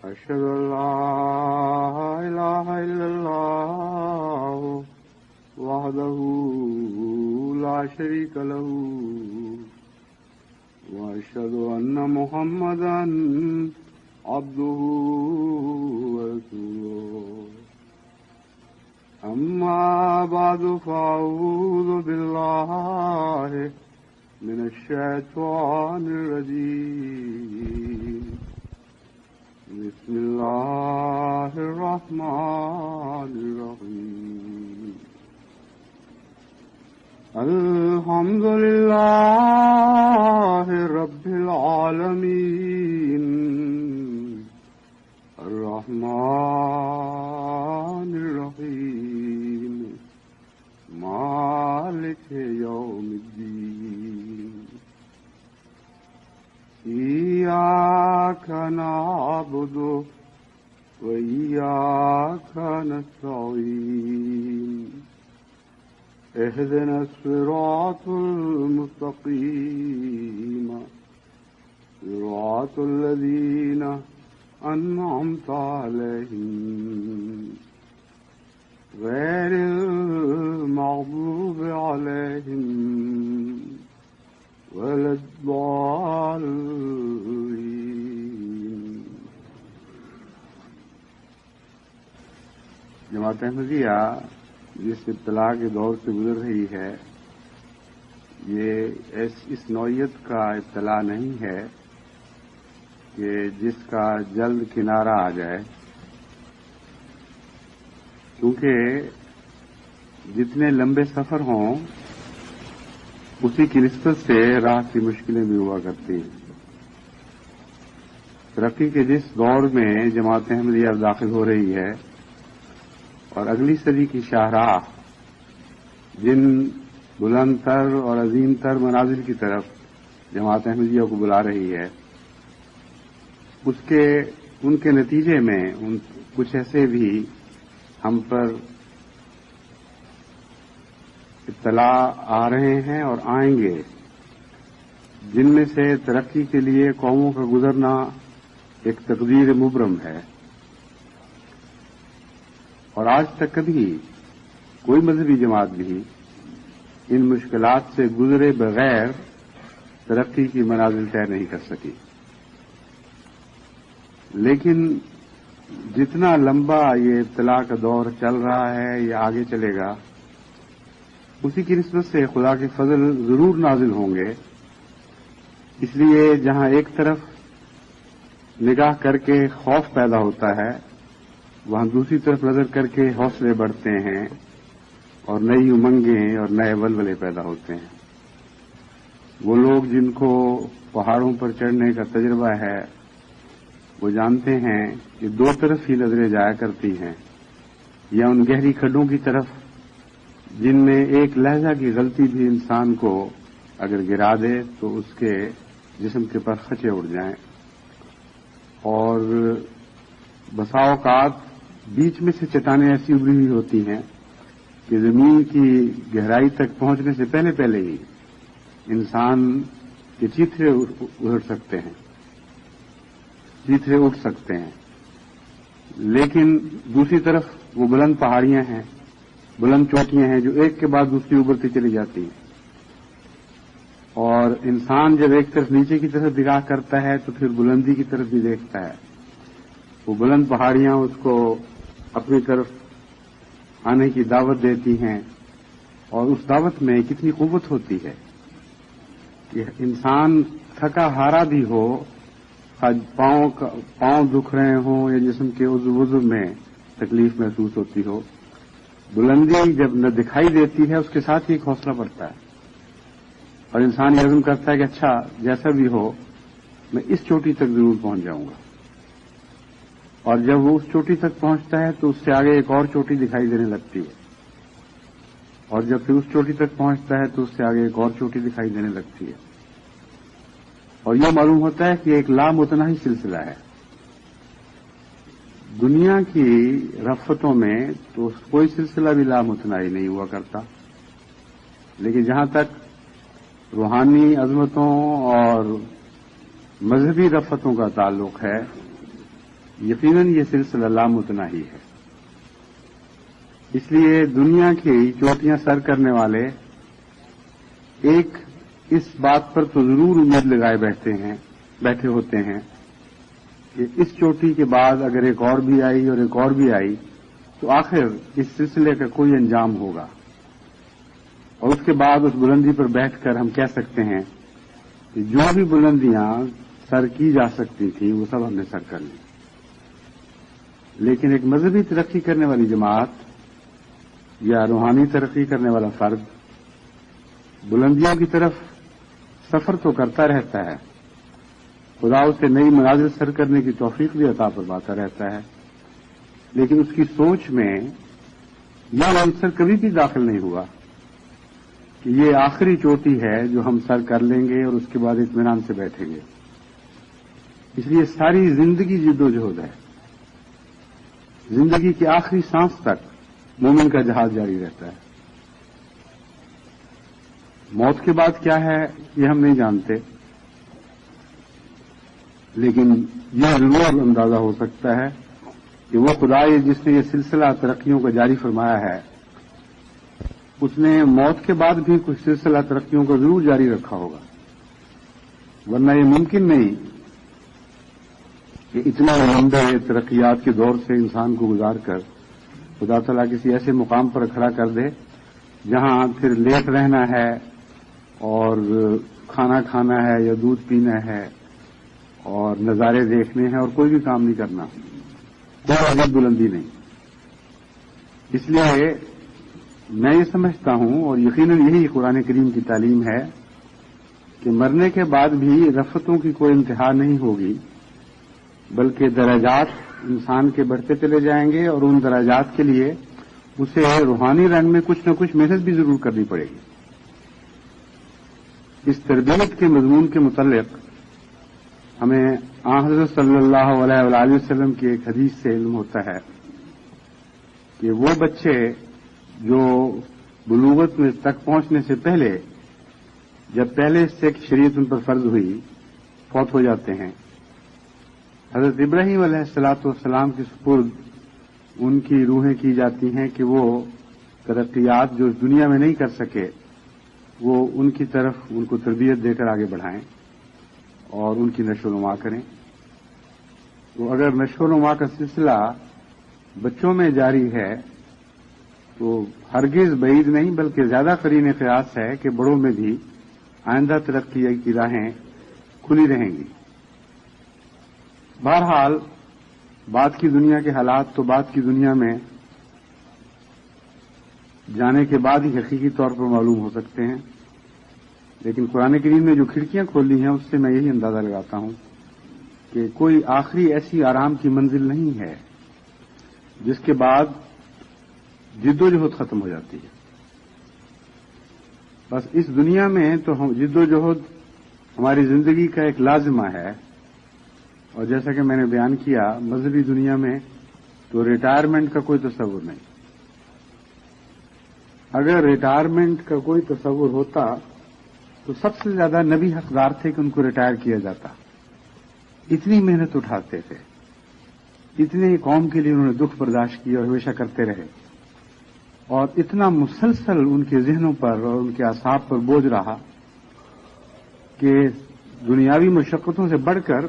أشهد أن لا إله إلا الله وحده لا شريك له وأشهد أن محمدا عبده ورسوله أما بعد فأعوذ بالله من الشيطان الرجيم بسم الله الرحمن الرحيم الحمد لله رب العالمين الرحمن الرحيم مالك يوم الدين إياك نعبد وإياك نستعين اهدنا الصراط المستقيم صراط الذين أنعمت عليهم غير المغضوب عليهم ولا الضالين. جماعت احمدیہ جس ابتلا کے دور سے گزر رہی ہے یہ اس نوعیت کا ابتلا نہیں ہے کہ جس کا جلد کنارہ آ جائے، کیونکہ جتنے لمبے سفر ہوں اسی کی نسبت سے راہ کی مشکلیں بھی ہوا کرتی ہیں. ترقی کے جس دور میں جماعت احمدیہ داخل ہو رہی ہے اور اگلی صدی کی شاہراہ جن بلند تر اور عظیم تر منازل کی طرف جماعت احمدیہ کو بلا رہی ہے، ان کے نتیجے میں کچھ ایسے بھی ہم پر اطلاع آ رہے ہیں اور آئیں گے جن میں سے ترقی کے لیے قوموں کا گزرنا ایک تقدیر مبرم ہے، اور آج تک کبھی کوئی مذہبی جماعت بھی ان مشکلات سے گزرے بغیر ترقی کی منازل طے نہیں کر سکی. لیکن جتنا لمبا یہ ابتلا کا دور چل رہا ہے یا آگے چلے گا اسی کی نسبت سے خدا کے فضل ضرور نازل ہوں گے. اس لیے جہاں ایک طرف نگاہ کر کے خوف پیدا ہوتا ہے وہاں دوسری طرف نظر کر کے حوصلے بڑھتے ہیں اور نئی امنگیں اور نئے ولولے پیدا ہوتے ہیں. وہ لوگ جن کو پہاڑوں پر چڑھنے کا تجربہ ہے وہ جانتے ہیں کہ دو طرف ہی نظریں جایا کرتی ہیں، یا ان گہری کھڈوں کی طرف جن میں ایک لہجہ کی غلطی بھی انسان کو اگر گرا دے تو اس کے جسم کے پر خچے اڑ جائیں، اور بسا اوقات بیچ میں سے چٹانیں ایسی ابری ہوئی ہوتی ہیں کہ زمین کی گہرائی تک پہنچنے سے پہلے ہی انسان کے چیتھرے اڑ سکتے ہیں، چیتھرے اٹھ سکتے ہیں. لیکن دوسری طرف وہ بلند پہاڑیاں ہیں، بلند چوٹیاں ہیں جو ایک کے بعد دوسری ابھرتی چلی جاتی ہیں، اور انسان جب ایک طرف نیچے کی طرف نگاہ کرتا ہے تو پھر بلندی کی طرف بھی دیکھتا ہے. وہ بلند پہاڑیاں اس کو اپنی طرف آنے کی دعوت دیتی ہیں، اور اس دعوت میں کتنی قوت ہوتی ہے کہ انسان تھکا ہارا بھی ہو، پاؤں دکھ رہے ہوں یا جسم کے عضو میں تکلیف محسوس ہوتی ہو، بلندی جب نہ دکھائی دیتی ہے اس کے ساتھ ہی ایک حوصلہ بڑھتا ہے، اور انسان یہ عزم کرتا ہے کہ اچھا جیسا بھی ہو میں اس چوٹی تک ضرور پہنچ جاؤں گا. اور جب وہ اس چوٹی تک پہنچتا ہے تو اس سے آگے ایک اور چوٹی دکھائی دینے لگتی ہے، اور جب پھر اس چوٹی تک پہنچتا ہے تو اس سے آگے ایک اور چوٹی دکھائی دینے لگتی ہے، اور یہ معلوم ہوتا ہے کہ ایک لامتناہی سلسلہ ہے. دنیا کی رفتوں میں تو کوئی سلسلہ بھی لامتناہی نہیں ہوا کرتا، لیکن جہاں تک روحانی عظمتوں اور مذہبی رفتوں کا تعلق ہے یقیناً یہ سلسلہ لامتناہی ہے. اس لیے دنیا کی چوٹیاں سر کرنے والے ایک اس بات پر تو ضرور امید لگائے بیٹھے ہوتے ہیں کہ اس چوٹی کے بعد اگر ایک اور بھی آئی اور ایک اور بھی آئی تو آخر اس سلسلے کا کوئی انجام ہوگا، اور اس کے بعد اس بلندی پر بیٹھ کر ہم کہہ سکتے ہیں کہ جو بھی بلندیاں سر کی جا سکتی تھیں وہ سب ہم نے سر کر لی. لیکن ایک مذہبی ترقی کرنے والی جماعت یا روحانی ترقی کرنے والا فرد بلندیوں کی طرف سفر تو کرتا رہتا ہے، خدا اسے نئی منازل سر کرنے کی توفیق بھی عطا فرماتا رہتا ہے، لیکن اس کی سوچ میں یہ عنصر کبھی بھی داخل نہیں ہوا کہ یہ آخری چوٹی ہے جو ہم سر کر لیں گے اور اس کے بعد اطمینان سے بیٹھیں گے. اس لیے ساری زندگی جدوجہد ہے. زندگی کی آخری سانس تک مومن کا جہاد جاری رہتا ہے. موت کے بعد کیا ہے یہ ہم نہیں جانتے، لیکن یہ ضرور اندازہ ہو سکتا ہے کہ وہ خدا جس نے یہ سلسلہ ترقیوں کا جاری فرمایا ہے اس نے موت کے بعد بھی کچھ سلسلہ ترقیوں کو ضرور جاری رکھا ہوگا، ورنہ یہ ممکن نہیں کہ اتنا لمبے ترقیات کے دور سے انسان کو گزار کر خدا تعالیٰ کسی ایسے مقام پر کھڑا کر دے جہاں پھر لیٹ رہنا ہے اور کھانا کھانا ہے یا دودھ پینا ہے اور نظارے دیکھنے ہیں اور کوئی بھی کام نہیں کرنا، کوئی عجیب بلندی نہیں. اس لیے میں یہ سمجھتا ہوں اور یقیناً یہی قرآن کریم کی تعلیم ہے کہ مرنے کے بعد بھی رفتوں کی کوئی انتہا نہیں ہوگی، بلکہ درجات انسان کے بڑھتے چلے جائیں گے اور ان درجات کے لیے اسے روحانی رنگ میں کچھ نہ کچھ محنت بھی ضرور کرنی پڑے گی. اس تربیت کے مضمون کے متعلق ہمیں حضرت صلی اللہ علیہ وآلہ وسلم کی ایک حدیث سے علم ہوتا ہے کہ وہ بچے جو بلوغت میں تک پہنچنے سے پہلے جب پہلے سے شریعت ان پر فرض ہوئی فوت ہو جاتے ہیں، حضرت ابراہیم علیہ الصلاۃ والسلام کے سپرد ان کی روحیں کی جاتی ہیں کہ وہ ترقیات جو اس دنیا میں نہیں کر سکے وہ ان کی طرف ان کو تربیت دے کر آگے بڑھائیں اور ان کی نشو و نما کریں. تو اگر نشو و نما کا سلسلہ بچوں میں جاری ہے تو ہرگز بعید نہیں بلکہ زیادہ قرین قیاس ہے کہ بڑوں میں بھی آئندہ ترقی کی راہیں کھلی رہیں گی. بہرحال بعد کی دنیا کے حالات تو بعد کی دنیا میں جانے کے بعد ہی حقیقی طور پر معلوم ہو سکتے ہیں، لیکن قرآن کریم نے جو کھڑکیاں کھولی ہیں اس سے میں یہی اندازہ لگاتا ہوں کہ کوئی آخری ایسی آرام کی منزل نہیں ہے جس کے بعد جدوجہد ختم ہو جاتی ہے. بس اس دنیا میں تو جدوجہد ہماری زندگی کا ایک لازمہ ہے، اور جیسا کہ میں نے بیان کیا مذہبی دنیا میں تو ریٹائرمنٹ کا کوئی تصور نہیں. اگر ریٹائرمنٹ کا کوئی تصور ہوتا تو سب سے زیادہ نبی حقدار تھے کہ ان کو ریٹائر کیا جاتا. اتنی محنت اٹھاتے تھے، اتنے قوم کے لیے انہوں نے دکھ برداشت کیا اور ہمیشہ کرتے رہے، اور اتنا مسلسل ان کے ذہنوں پر اور ان کے اعصاب پر بوجھ رہا کہ دنیاوی مشقتوں سے بڑھ کر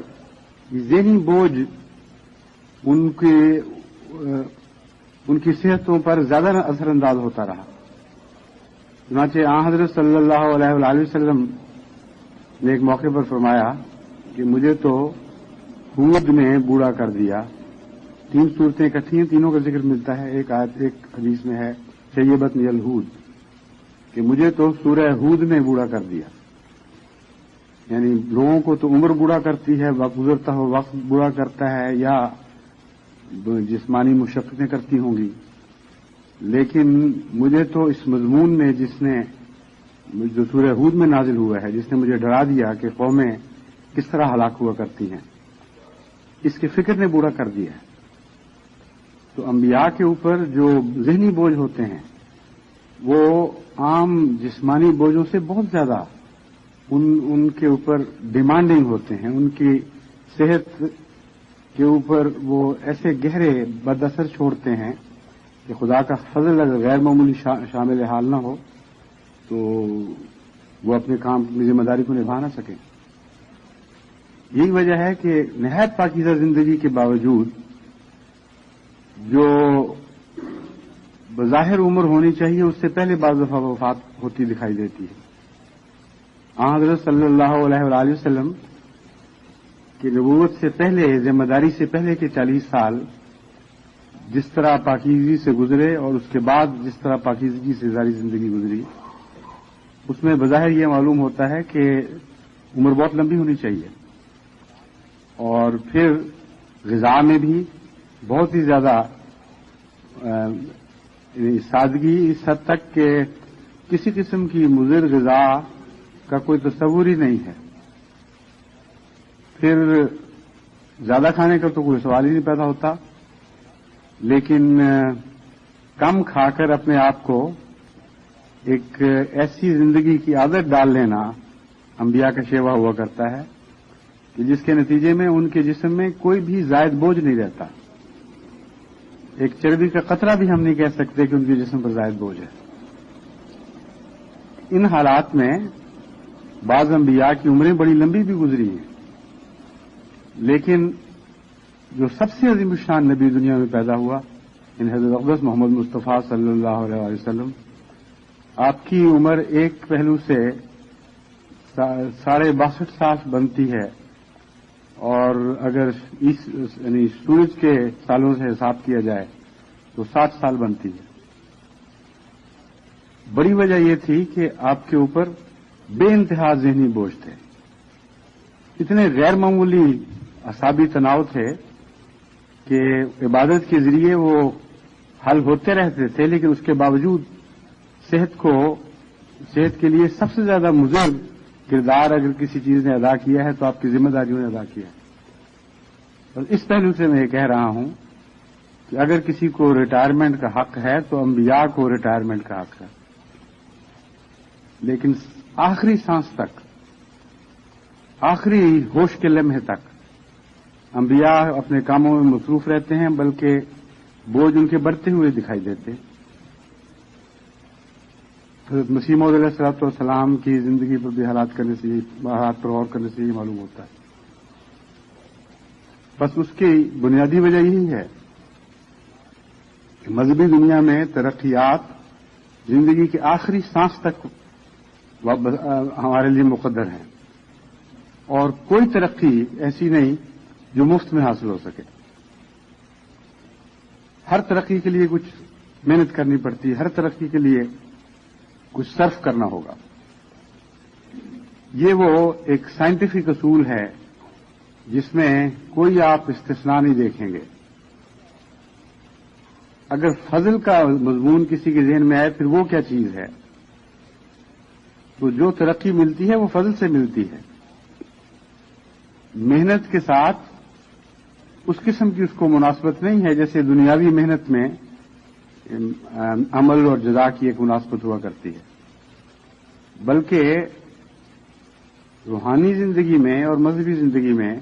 یہ ذہنی بوجھ ان کی صحتوں پر زیادہ اثر انداز ہوتا رہا. چنانچہ حضرت صلی اللہ علیہ وآلہ وسلم نے ایک موقع پر فرمایا کہ مجھے تو ہود نے بوڑھا کر دیا. 3 صورتیں اکٹھی ہیں، تینوں کا ذکر ملتا ہے. ایک حدیث میں ہے شیبتنی الہود کہ مجھے تو سورہ ہود نے بوڑھا کر دیا. یعنی لوگوں کو تو عمر بوڑھا کرتی ہے، وقت گزرتا ہو وقت بوڑھا کرتا ہے یا جسمانی مشقتیں کرتی ہوں گی، لیکن مجھے تو اس مضمون نے جو سورہ ہود میں نازل ہوا ہے جس نے مجھے ڈرا دیا کہ قومیں کس طرح ہلاک ہوا کرتی ہیں، اس کے فکر نے بوڑھا کر دیا ہے. تو انبیاء کے اوپر جو ذہنی بوجھ ہوتے ہیں وہ عام جسمانی بوجھوں سے بہت زیادہ ان کے اوپر ڈیمانڈنگ ہوتے ہیں. ان کی صحت کے اوپر وہ ایسے گہرے بد اثر چھوڑتے ہیں کہ خدا کا فضل اگر غیر معمولی شامل حال نہ ہو تو وہ اپنے کام کی ذمہ داری کو نبھا نہ سکیں. یہی وجہ ہے کہ نہایت پاکیزہ زندگی کے باوجود جو بظاہر عمر ہونی چاہیے اس سے پہلے بعض دفعہ وفات ہوتی دکھائی دیتی ہے. حضرت صلی اللہ علیہ وآلہ وسلم کی نبوت سے پہلے، ذمہ داری سے پہلے کے 40 سال جس طرح پاکیزگی سے گزرے اور اس کے بعد جس طرح پاکیزگی سے ساری زندگی گزری، اس میں بظاہر یہ معلوم ہوتا ہے کہ عمر بہت لمبی ہونی چاہیے. اور پھر غذا میں بھی بہت ہی زیادہ سادگی، اس حد تک کہ کسی قسم کی مضر غذا کا کوئی تصور ہی نہیں ہے. پھر زیادہ کھانے کا تو کوئی سوال ہی نہیں پیدا ہوتا، لیکن کم کھا کر اپنے آپ کو ایک ایسی زندگی کی عادت ڈال لینا انبیاء کا شیوا ہوا کرتا ہے کہ جس کے نتیجے میں ان کے جسم میں کوئی بھی زائد بوجھ نہیں رہتا. ایک چربی کا قطرہ بھی ہم نہیں کہہ سکتے کہ ان کے جسم پر زائد بوجھ ہے. ان حالات میں بعض انبیاء کی عمریں بڑی لمبی بھی گزری ہیں، لیکن جو سب سے عظیم الشان نبی دنیا میں پیدا ہوا ان حضرت اقدس محمد مصطفیٰ صلی اللہ علیہ وسلم، آپ کی عمر ایک پہلو سے 62.5 سال بنتی ہے، اور اگر یعنی سورج کے سالوں سے حساب کیا جائے تو 60 سال بنتی ہے. بڑی وجہ یہ تھی کہ آپ کے اوپر بے انتہا ذہنی بوجھ تھے، اتنے غیر معمولی اعصابی تناؤ تھے کہ عبادت کے ذریعے وہ حل ہوتے رہتے تھے، لیکن اس کے باوجود صحت کے لیے سب سے زیادہ مضر کردار اگر کسی چیز نے ادا کیا ہے تو آپ کی ذمہ داریوں نے ادا کیا ہے. اور اس پہلو سے میں یہ کہہ رہا ہوں کہ اگر کسی کو ریٹائرمنٹ کا حق ہے تو انبیاء کو ریٹائرمنٹ کا حق ہے، لیکن آخری سانس تک، آخری ہوش کے لمحے تک انبیاء اپنے کاموں میں مصروف رہتے ہیں، بلکہ بوجھ ان کے بڑھتے ہوئے دکھائی دیتے. حضرت مسیح موعود علیہ الصلوۃ والسلام کی زندگی پر بھی حالات پر غور کرنے سے یہ معلوم ہوتا ہے. بس اس کی بنیادی وجہ یہی ہے کہ مذہبی دنیا میں ترقیات زندگی کی آخری سانس تک ہمارے لیے مقدر ہیں، اور کوئی ترقی ایسی نہیں جو مفت میں حاصل ہو سکے. ہر ترقی کے لیے کچھ محنت کرنی پڑتی ہے، ہر ترقی کے لیے کچھ صرف کرنا ہوگا. یہ وہ ایک سائنٹیفک اصول ہے جس میں کوئی آپ استثناء نہیں دیکھیں گے. اگر فضل کا مضمون کسی کے ذہن میں آئے پھر وہ کیا چیز ہے، تو جو ترقی ملتی ہے وہ فضل سے ملتی ہے. محنت کے ساتھ اس قسم کی اس کو مناسبت نہیں ہے جیسے دنیاوی محنت میں عمل اور جزا کی ایک مناسبت ہوا کرتی ہے، بلکہ روحانی زندگی میں اور مذہبی زندگی میں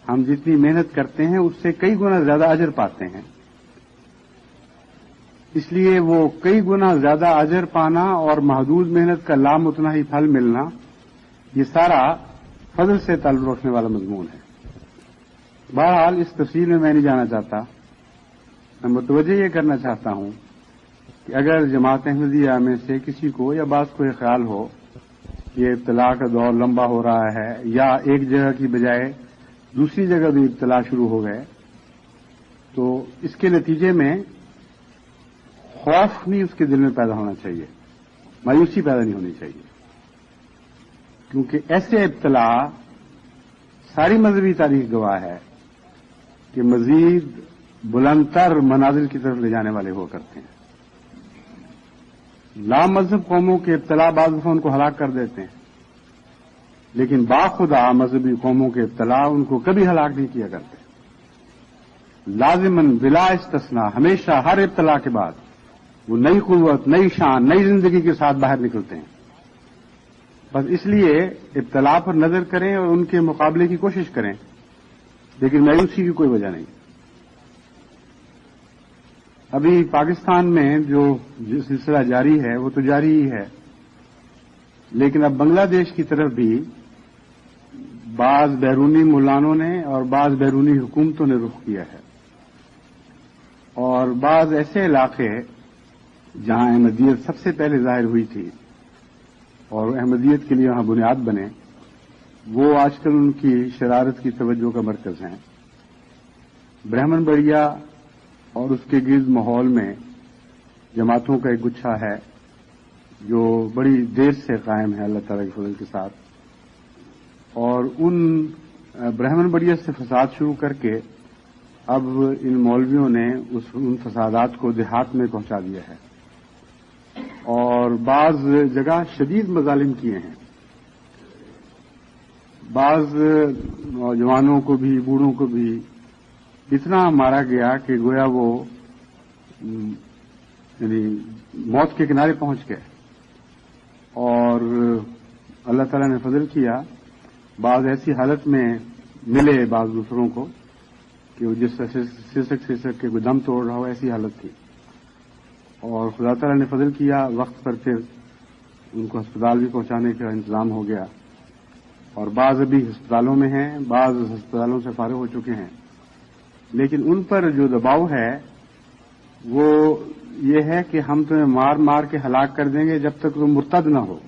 ہم جتنی محنت کرتے ہیں اس سے کئی گنا زیادہ اجر پاتے ہیں. اس لیے وہ کئی گنا زیادہ اجر پانا اور محدود محنت کا لامتناہی پھل ملنا، یہ سارا فضل سے تعلق رکھنے والا مضمون ہے. بہرحال اس تفصیل میں نہیں جانا چاہتا، میں متوجہ یہ کرنا چاہتا ہوں کہ اگر جماعت احمدیہ میں سے کسی کو یا بعض کو یہ خیال ہو کہ یہ ابتلا کا دور لمبا ہو رہا ہے یا ایک جگہ کی بجائے دوسری جگہ بھی ابتلا شروع ہو گئے، تو اس کے نتیجے میں خوف نہیں اس کے دل میں پیدا ہونا چاہیے، مایوسی پیدا نہیں ہونی چاہیے، کیونکہ ایسے ابتلا ساری مذہبی تاریخ گواہ ہے کہ مزید بلند تر منازل کی طرف لے جانے والے ہوا کرتے ہیں. لام مذہب قوموں کے ابتلا بعض دفعہ ان کو ہلاک کر دیتے ہیں، لیکن باخدا مذہبی قوموں کے ابتلا ان کو کبھی ہلاک نہیں کیا کرتے. لازماً بلا استثناء ہمیشہ ہر ابتلا کے بعد وہ نئی قوت، نئی شان، نئی زندگی کے ساتھ باہر نکلتے ہیں. بس اس لیے ابتلا پر نظر کریں اور ان کے مقابلے کی کوشش کریں، لیکن مایوسی کی کوئی وجہ نہیں. ابھی پاکستان میں جو سلسلہ جاری ہے وہ تو جاری ہی ہے، لیکن اب بنگلہ دیش کی طرف بھی بعض بیرونی ملانوں نے اور بعض بیرونی حکومتوں نے رخ کیا ہے، اور بعض ایسے علاقے جہاں احمدیت سب سے پہلے ظاہر ہوئی تھی اور احمدیت کے لیے وہاں بنیاد بنے، وہ آج کل ان کی شرارت کی توجہ کا مرکز ہیں. برہمن بڑیا اور اس کے گرد ماحول میں جماعتوں کا ایک گچھا ہے جو بڑی دیر سے قائم ہے اللہ تعالی کے فضل کے ساتھ، اور ان برہمن بڑیا سے فساد شروع کر کے اب ان مولویوں نے ان فسادات کو دیہات میں پہنچا دیا ہے اور بعض جگہ شدید مظالم کیے ہیں. بعض نوجوانوں کو بھی بوڑھوں کو بھی اتنا مارا گیا کہ گویا وہ یعنی موت کے کنارے پہنچ گئے. اور اللہ تعالیٰ نے فضل کیا، بعض ایسی حالت میں ملے بعض دوسروں کو کہ وہ جس سسک کے کوئی دم توڑ رہا ہو، ایسی حالت تھی. اور خدا تعالیٰ نے فضل کیا، وقت پر پھر ان کو ہسپتال بھی پہنچانے کا انتظام ہو گیا، اور بعض ابھی ہسپتالوں میں ہیں، بعض ہسپتالوں سے فارغ ہو چکے ہیں. لیکن ان پر جو دباؤ ہے وہ یہ ہے کہ ہم تمہیں مار مار کے ہلاک کر دیں گے جب تک تم مرتد نہ ہو.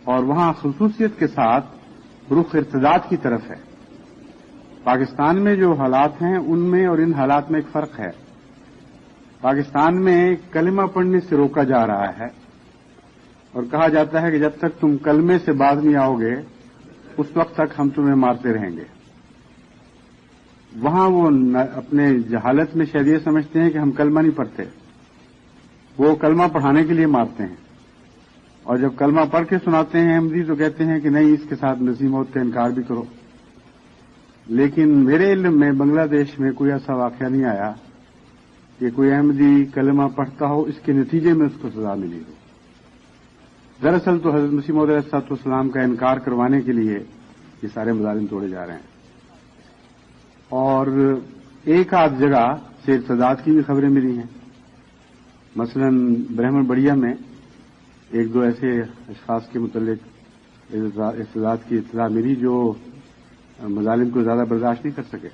اور وہاں خصوصیت کے ساتھ رخ ارتداد کی طرف ہے. پاکستان میں جو حالات ہیں ان میں اور ان حالات میں ایک فرق ہے. پاکستان میں کلمہ پڑھنے سے روکا جا رہا ہے اور کہا جاتا ہے کہ جب تک تم کلمے سے باز نہیں آؤ گے اس وقت تک ہم تمہیں مارتے رہیں گے. وہاں وہ اپنے جہالت میں شاید یہ سمجھتے ہیں کہ ہم کلمہ نہیں پڑھتے، وہ کلمہ پڑھانے کے لیے مارتے ہیں، اور جب کلمہ پڑھ کے سناتے ہیں احمدی تو کہتے ہیں کہ نہیں اس کے ساتھ نصیب موت کا انکار بھی کرو. لیکن میرے علم میں بنگلہ دیش میں کوئی ایسا واقعہ نہیں آیا کہ کوئی احمدی کلمہ پڑھتا ہو اس کے نتیجے میں اس کو سزا ملی ہو. دراصل تو حضرت مسیح موعود علیہ السلام کا انکار کروانے کے لیے یہ سارے مظالم توڑے جا رہے ہیں. اور ایک آدھ جگہ سے ارتداد کی بھی خبریں ملی ہیں. مثلا برہمن بڑیا میں ایک دو ایسے اشخاص کے متعلق ارتداد کی اطلاع ملی جو مظالم کو زیادہ برداشت نہیں کر سکے.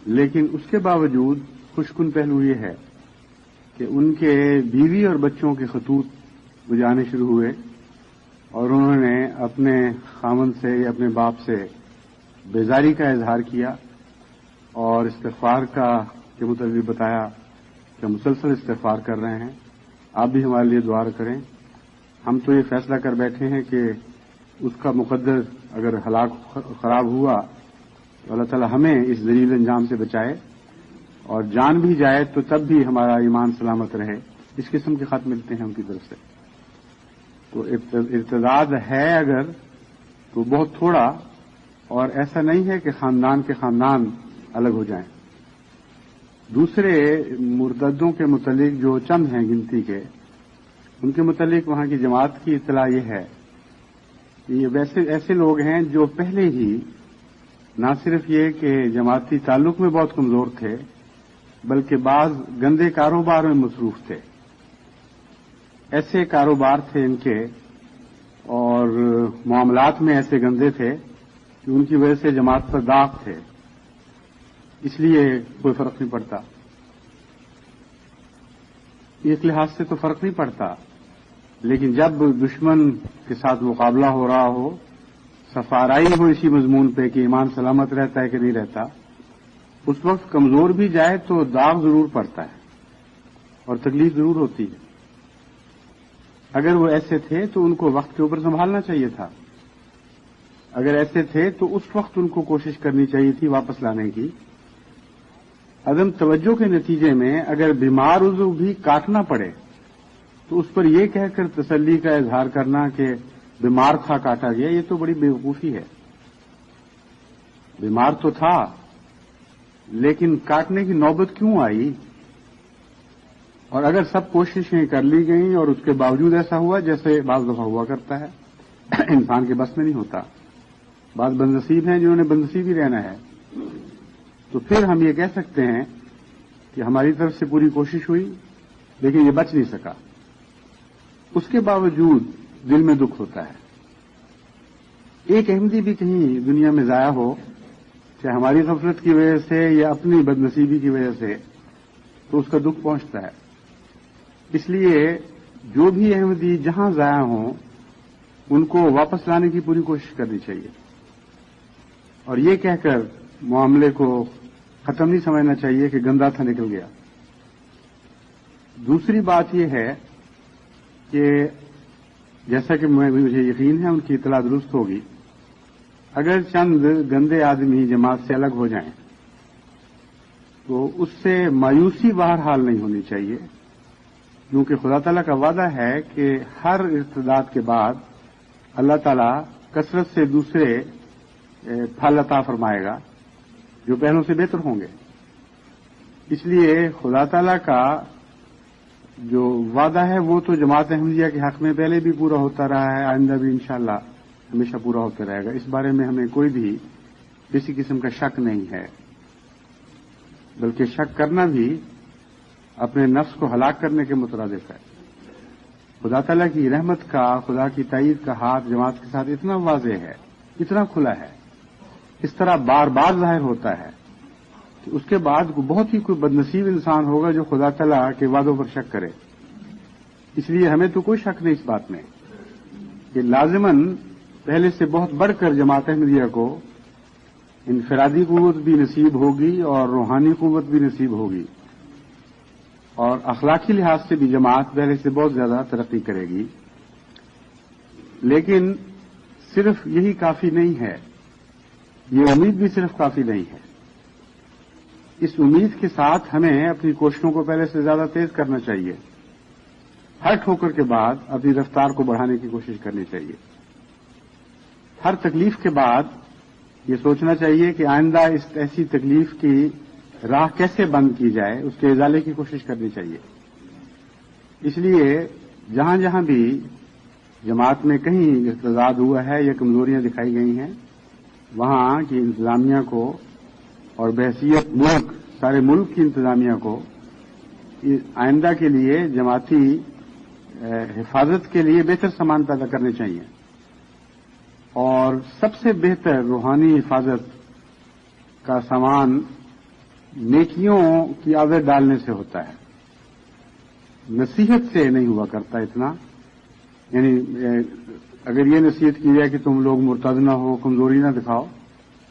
لیکن اس کے باوجود خوشکن پہلو یہ ہے کہ ان کے بیوی اور بچوں کے خطوط مجھے آنے شروع ہوئے اور انہوں نے اپنے خامن سے یا اپنے باپ سے بیزاری کا اظہار کیا اور استغفار کے متعلق بتایا کہ مسلسل استغفار کر رہے ہیں، آپ بھی ہمارے لیے دعا کریں. ہم تو یہ فیصلہ کر بیٹھے ہیں کہ اس کا مقدر اگر ہلاک خراب ہوا تو اللہ تعالی ہمیں اس ذلیل انجام سے بچائے، اور جان بھی جائے تو تب بھی ہمارا ایمان سلامت رہے. اس قسم کے خط ملتے ہیں ان کی طرف سے. تو ارتداد ہے اگر تو بہت تھوڑا، اور ایسا نہیں ہے کہ خاندان کے خاندان الگ ہو جائیں. دوسرے مرتدوں کے متعلق جو چند ہیں گنتی کے، ان کے متعلق وہاں کی جماعت کی اطلاع یہ ہے کہ یہ ایسے لوگ ہیں جو پہلے ہی نہ صرف یہ کہ جماعتی تعلق میں بہت کمزور تھے بلکہ بعض گندے کاروبار میں مصروف تھے. ایسے کاروبار تھے ان کے اور معاملات میں ایسے گندے تھے کہ ان کی وجہ سے جماعت پر داغ تھے. اس لیے کوئی فرق نہیں پڑتا. ایک لحاظ سے تو فرق نہیں پڑتا، لیکن جب دشمن کے ساتھ مقابلہ ہو رہا ہو، سفارائی ہو اسی مضمون پہ کہ ایمان سلامت رہتا ہے کہ نہیں رہتا، اس وقت کمزور بھی جائے تو داغ ضرور پڑتا ہے اور تکلیف ضرور ہوتی ہے. اگر وہ ایسے تھے تو ان کو وقت کے اوپر سنبھالنا چاہیے تھا. اگر ایسے تھے تو اس وقت ان کو کوشش کرنی چاہیے تھی واپس لانے کی. عدم توجہ کے نتیجے میں اگر بیمار عضو بھی کاٹنا پڑے تو اس پر یہ کہہ کر تسلی کا اظہار کرنا کہ بیمار تھا کاٹا گیا، یہ تو بڑی بیوقوفی ہے. بیمار تو تھا لیکن کاٹنے کی نوبت کیوں آئی؟ اور اگر سب کوششیں کر لی گئیں اور اس کے باوجود ایسا ہوا جیسے بعض دفعہ ہوا کرتا ہے، انسان کے بس میں نہیں ہوتا. بعض بدنصیب ہیں جنہوں نے بدنصیب ہی رہنا ہے، تو پھر ہم یہ کہہ سکتے ہیں کہ ہماری طرف سے پوری کوشش ہوئی لیکن یہ بچ نہیں سکا. اس کے باوجود دل میں دکھ ہوتا ہے. ایک احمدی بھی کہیں دنیا میں ضائع ہو، چاہے ہماری غفلت کی وجہ سے یا اپنی بدنصیبی کی وجہ سے، تو اس کا دکھ پہنچتا ہے. اس لیے جو بھی احمدی جہاں ضائع ہوں ان کو واپس لانے کی پوری کوشش کرنی چاہیے، اور یہ کہہ کر معاملے کو ختم نہیں سمجھنا چاہیے کہ گندا تھا نکل گیا. دوسری بات یہ ہے کہ جیسا کہ مجھے یقین ہے ان کی اطلاع درست ہوگی، اگر چند گندے آدمی جماعت سے الگ ہو جائیں تو اس سے مایوسی بہرحال نہیں ہونی چاہیے، کیونکہ خدا تعالیٰ کا وعدہ ہے کہ ہر ارتداد کے بعد اللہ تعالیٰ کثرت سے دوسرے پھل عطا فرمائے گا جو پہلوں سے بہتر ہوں گے. اس لیے خدا تعالیٰ کا جو وعدہ ہے وہ تو جماعت احمدیہ کے حق میں پہلے بھی پورا ہوتا رہا ہے، آئندہ بھی انشاءاللہ ہمیشہ پورا ہوتا رہے گا. اس بارے میں ہمیں کوئی بھی کسی قسم کا شک نہیں ہے، بلکہ شک کرنا بھی اپنے نفس کو ہلاک کرنے کے مترادف ہے. خدا تعالیٰ کی رحمت کا، خدا کی تائید کا ہاتھ جماعت کے ساتھ اتنا واضح ہے، اتنا کھلا ہے، اس طرح بار بار ظاہر ہوتا ہے کہ اس کے بعد بہت ہی کوئی بدنصیب انسان ہوگا جو خدا تعالیٰ کے وعدوں پر شک کرے. اس لیے ہمیں تو کوئی شک نہیں اس بات میں کہ لازماً پہلے سے بہت بڑھ کر جماعت احمدیہ کو انفرادی قوت بھی نصیب ہوگی اور روحانی قوت بھی نصیب ہوگی، اور اخلاقی لحاظ سے بھی جماعت پہلے سے بہت زیادہ ترقی کرے گی. لیکن صرف یہی کافی نہیں ہے، یہ امید بھی صرف کافی نہیں ہے. اس امید کے ساتھ ہمیں اپنی کوششوں کو پہلے سے زیادہ تیز کرنا چاہیے. ہر ٹھوکر کے بعد اپنی رفتار کو بڑھانے کی کوشش کرنی چاہیے. ہر تکلیف کے بعد یہ سوچنا چاہیے کہ آئندہ اس ایسی تکلیف کی راہ کیسے بند کی جائے، اس کے ازالے کی کوشش کرنی چاہیے. اس لیے جہاں جہاں بھی جماعت میں کہیں احتجاج ہوا ہے یا کمزوریاں دکھائی گئی ہیں، وہاں کی انتظامیہ کو اور بحیثیت ملک، سارے ملک کی انتظامیہ کو آئندہ کے لیے جماعتی حفاظت کے لیے بہتر سامان پیدا کرنے چاہیے. اور سب سے بہتر روحانی حفاظت کا سامان نیکیوں کی عادت ڈالنے سے ہوتا ہے، نصیحت سے نہیں ہوا کرتا اتنا. یعنی اگر یہ نصیحت کی جائے کہ تم لوگ مرتد نہ ہو، کمزوری نہ دکھاؤ،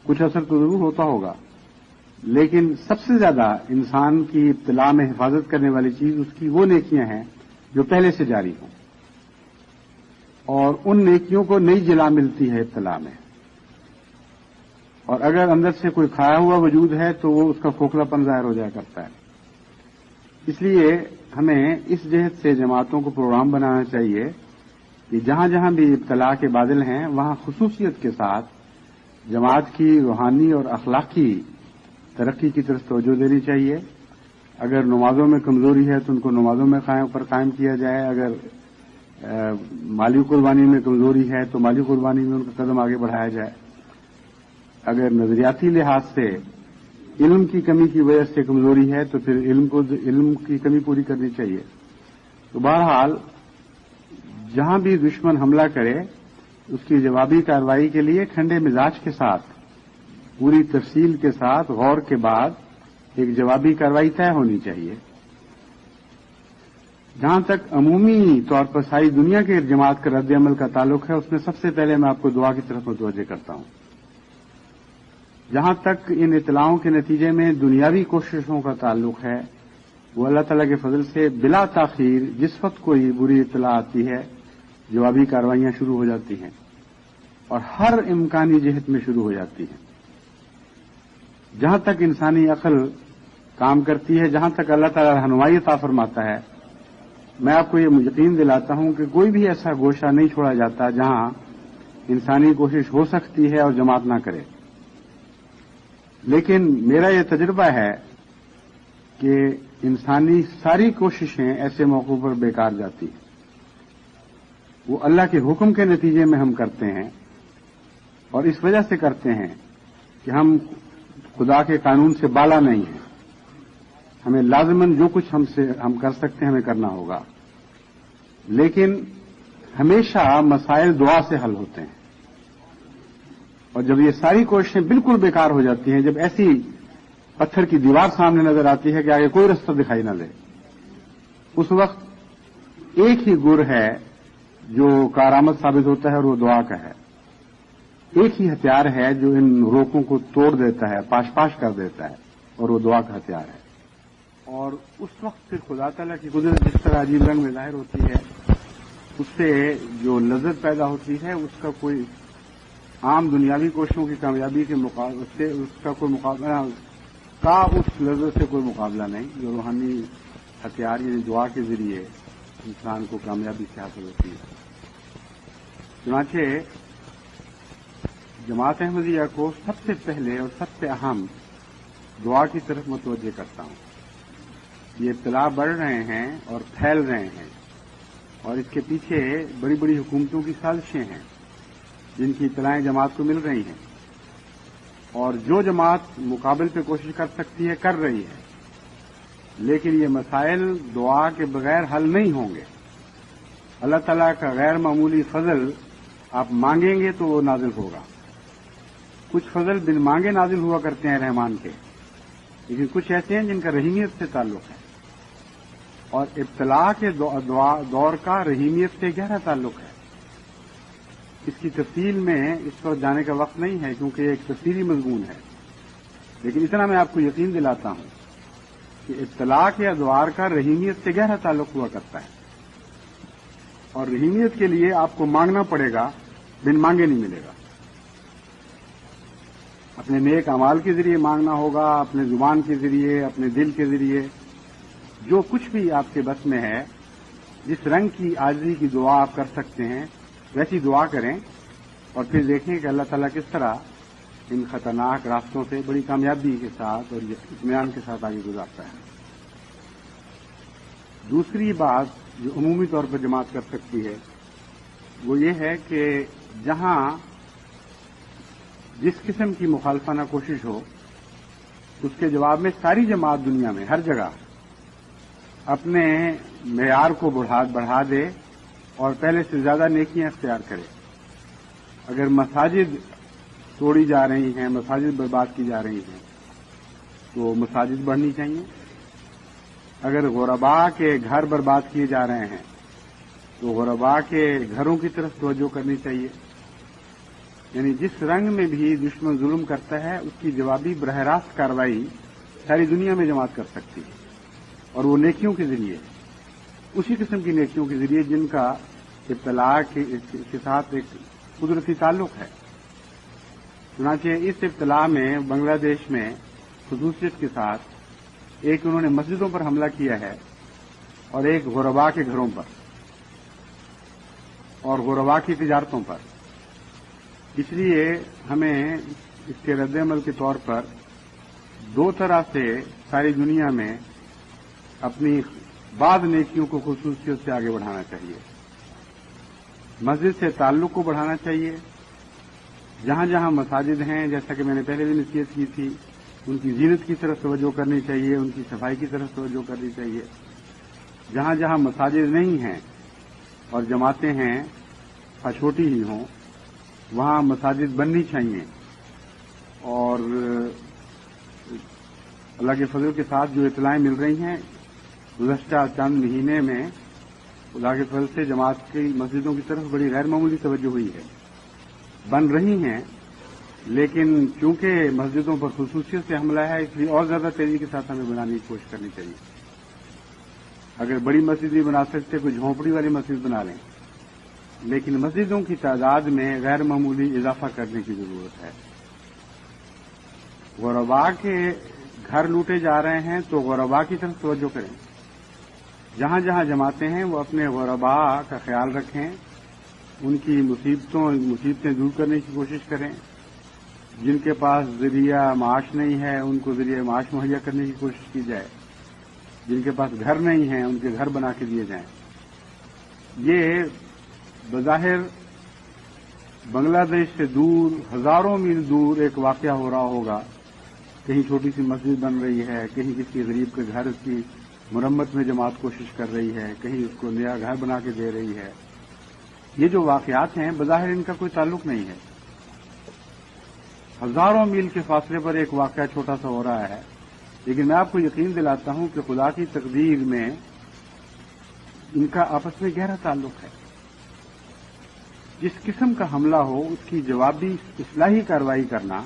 کچھ اثر تو ضرور ہوتا ہوگا، لیکن سب سے زیادہ انسان کی ابتلاء میں حفاظت کرنے والی چیز اس کی وہ نیکیاں ہیں جو پہلے سے جاری ہوں، اور ان نیکیوں کو نئی جلا ملتی ہے ابتلاء میں. اور اگر اندر سے کوئی کھایا ہوا وجود ہے تو وہ اس کا کھوکھلا پن ظاہر ہو جایا کرتا ہے. اس لیے ہمیں اس جہت سے جماعتوں کو پروگرام بنانا چاہیے کہ جہاں جہاں بھی ابتلاء کے بادل ہیں وہاں خصوصیت کے ساتھ جماعت کی روحانی اور اخلاقی ترقی کی طرف توجہ دینی چاہیے. اگر نمازوں میں کمزوری ہے تو ان کو نمازوں میں قائم کیا جائے. اگر مالی قربانی میں کمزوری ہے تو مالی قربانی میں ان کا قدم آگے بڑھایا جائے. اگر نظریاتی لحاظ سے علم کی کمی کی وجہ سے کمزوری ہے تو پھر علم کی کمی پوری کرنی چاہیے. تو بہرحال جہاں بھی دشمن حملہ کرے اس کی جوابی کارروائی کے لیے ٹھنڈے مزاج کے ساتھ، پوری تفصیل کے ساتھ، غور کے بعد ایک جوابی کارروائی طے ہونی چاہیے. جہاں تک عمومی طور پر ساری دنیا کے جماعت کا رد عمل کا تعلق ہے، اس میں سب سے پہلے میں آپ کو دعا کی طرف متوجہ کرتا ہوں. جہاں تک ان اطلاعوں کے نتیجے میں دنیاوی کوششوں کا تعلق ہے، وہ اللہ تعالیٰ کے فضل سے بلا تاخیر جس وقت کوئی بری اطلاع آتی ہے جوابی کارروائیاں شروع ہو جاتی ہیں، اور ہر امکانی جہت میں شروع ہو جاتی ہیں. جہاں تک انسانی عقل کام کرتی ہے، جہاں تک اللہ تعالیٰ رہنمائی عطا فرماتا ہے، میں آپ کو یہ یقین دلاتا ہوں کہ کوئی بھی ایسا گوشہ نہیں چھوڑا جاتا جہاں انسانی کوشش ہو سکتی ہے اور جماعت نہ کرے. لیکن میرا یہ تجربہ ہے کہ انسانی ساری کوششیں ایسے موقعوں پر بیکار جاتی ہیں. وہ اللہ کے حکم کے نتیجے میں ہم کرتے ہیں، اور اس وجہ سے کرتے ہیں کہ ہم خدا کے قانون سے بالا نہیں ہیں. ہمیں لازماً جو کچھ ہم کر سکتے ہیں ہمیں کرنا ہوگا، لیکن ہمیشہ مسائل دعا سے حل ہوتے ہیں. اور جب یہ ساری کوششیں بالکل بیکار ہو جاتی ہیں، جب ایسی پتھر کی دیوار سامنے نظر آتی ہے کہ آگے کوئی رستہ دکھائی نہ دے، اس وقت ایک ہی گر ہے جو کارآمد ثابت ہوتا ہے اور وہ دعا کا ہے. ایک ہی ہتھیار ہے جو ان روکوں کو توڑ دیتا ہے، پاش پاش کر دیتا ہے، اور وہ دعا کا ہتھیار ہے. اور اس وقت پھر خدا تعالیٰ کی قدرت جس طرح عجیب رنگ میں ظاہر ہوتی ہے، اس سے جو لذت پیدا ہوتی ہے اس کا کوئی عام دنیاوی کوششوں کی کامیابی کے مقابلے سے اس کا کوئی مقابلہ کا اس لذت سے کوئی مقابلہ نہیں جو روحانی ہتھیار یعنی دعا کے ذریعے انسان کو کامیابی سے حاصل ہوتی ہے. چنانچہ جماعت احمدیہ کو سب سے پہلے اور سب سے اہم دعا کی طرف متوجہ کرتا ہوں. یہ ابتلا بڑھ رہے ہیں اور پھیل رہے ہیں، اور اس کے پیچھے بڑی بڑی حکومتوں کی سازشیں ہیں جن کی اطلاعیں جماعت کو مل رہی ہیں، اور جو جماعت مقابل پہ کوشش کر سکتی ہے کر رہی ہے. لیکن یہ مسائل دعا کے بغیر حل نہیں ہوں گے. اللہ تعالیٰ کا غیر معمولی فضل آپ مانگیں گے تو وہ نازل ہوگا. کچھ فضل بن مانگے نازل ہوا کرتے ہیں رحمان کے، لیکن کچھ ایسے ہیں جن کا رحیمیت سے تعلق ہے، اور ابتلا کے دور کا رحیمیت سے گہرا تعلق ہے. اس کی تفصیل میں اس وقت جانے کا وقت نہیں ہے کیونکہ یہ ایک تفصیلی مضمون ہے، لیکن اتنا میں آپ کو یقین دلاتا ہوں کہ ابتلا کے ادوار کا رحیمیت سے گہرا تعلق ہوا کرتا ہے، اور رحیمیت کے لیے آپ کو مانگنا پڑے گا، بن مانگے نہیں ملے گا. اپنے نیک اعمال کے ذریعے مانگنا ہوگا، اپنے زبان کے ذریعے، اپنے دل کے ذریعے، جو کچھ بھی آپ کے بس میں ہے، جس رنگ کی عاجزی کی دعا آپ کر سکتے ہیں ویسی دعا کریں، اور پھر دیکھیں کہ اللہ تعالیٰ کس طرح ان خطرناک راستوں سے بڑی کامیابی کے ساتھ اور اطمینان کے ساتھ آگے گزارتا ہے. دوسری بات جو عمومی طور پر جماعت کر سکتی ہے وہ یہ ہے کہ جہاں جس قسم کی مخالفانہ کوشش ہو اس کے جواب میں ساری جماعت دنیا میں ہر جگہ اپنے معیار کو بڑھا دے اور پہلے سے زیادہ نیکیاں اختیار کرے. اگر مساجد توڑی جا رہی ہیں، مساجد برباد کی جا رہی ہیں تو مساجد بڑھنی چاہیے. اگر غرباء کے گھر برباد کیے جا رہے ہیں تو غرباء کے گھروں کی طرف توجہ کرنی چاہیے. یعنی جس رنگ میں بھی دشمن ظلم کرتا ہے اس کی جوابی براہ راست کارروائی ساری دنیا میں جماعت کر سکتی ہے، اور وہ نیکیوں کے ذریعے، اسی قسم کی نیکیوں کے ذریعے جن کا ابتلا کے ساتھ ایک قدرتی تعلق ہے. چنانچہ اس ابتلا میں بنگلہ دیش میں خصوصیت کے ساتھ ایک انہوں نے مسجدوں پر حملہ کیا ہے اور ایک غرباء کے گھروں پر اور غرباء کی تجارتوں پر. اس لیے ہمیں اس کے رد عمل کے طور پر دو طرح سے ساری دنیا میں اپنی بعض نیکیوں کو خصوصیت سے آگے بڑھانا چاہیے. مسجد سے تعلق کو بڑھانا چاہیے. جہاں جہاں مساجد ہیں، جیسا کہ میں نے پہلے بھی نصیحت کی تھی، ان کی زینت کی طرف توجہ کرنی چاہیے، ان کی صفائی کی طرف توجہ کرنی چاہیے. جہاں جہاں مساجد نہیں ہیں اور جماعتیں ہیں چھوٹی ہی ہوں وہاں مساجد بننی چاہیے. اور اللہ کے فضل کے ساتھ جو اطلاعیں مل رہی ہیں گزشتہ چند مہینے میں اللہ کے فضل سے جماعت کی مسجدوں کی طرف بڑی غیر معمولی توجہ ہوئی ہے. بن رہی ہیں، لیکن چونکہ مسجدوں پر خصوصیت سے حملہ ہے اس لیے اور زیادہ تیزی کے ساتھ ہمیں بنانے کی کوشش کرنی چاہیے. اگر بڑی مسجد نہیں بنا سکتے کوئی جھونپڑی والی مسجد بنا لیں، لیکن مسجدوں کی تعداد میں غیر معمولی اضافہ کرنے کی ضرورت ہے. غرباء کے گھر لوٹے جا رہے ہیں تو غرباء کی طرف توجہ کریں. جہاں جہاں جماعتیں ہیں وہ اپنے غرباء کا خیال رکھیں، ان کی مصیبتیں دور کرنے کی کوشش کریں. جن کے پاس ذریعہ معاش نہیں ہے ان کو ذریعہ معاش مہیا کرنے کی کوشش کی جائے. جن کے پاس گھر نہیں ہیں ان کے گھر بنا کے دیے جائیں. یہ بظاہر بنگلہ دیش سے دور ہزاروں میل دور ایک واقعہ ہو رہا ہوگا، کہیں چھوٹی سی مسجد بن رہی ہے، کہیں کسی غریب کے گھر کی مرمت میں جماعت کوشش کر رہی ہے، کہیں اس کو نیا گھر بنا کے دے رہی ہے. یہ جو واقعات ہیں بظاہر ان کا کوئی تعلق نہیں ہے. ہزاروں میل کے فاصلے پر ایک واقعہ چھوٹا سا ہو رہا ہے، لیکن میں آپ کو یقین دلاتا ہوں کہ خدا کی تقدیر میں ان کا آپس میں گہرا تعلق ہے. جس قسم کا حملہ ہو اس کی جوابی اصلاحی کارروائی کرنا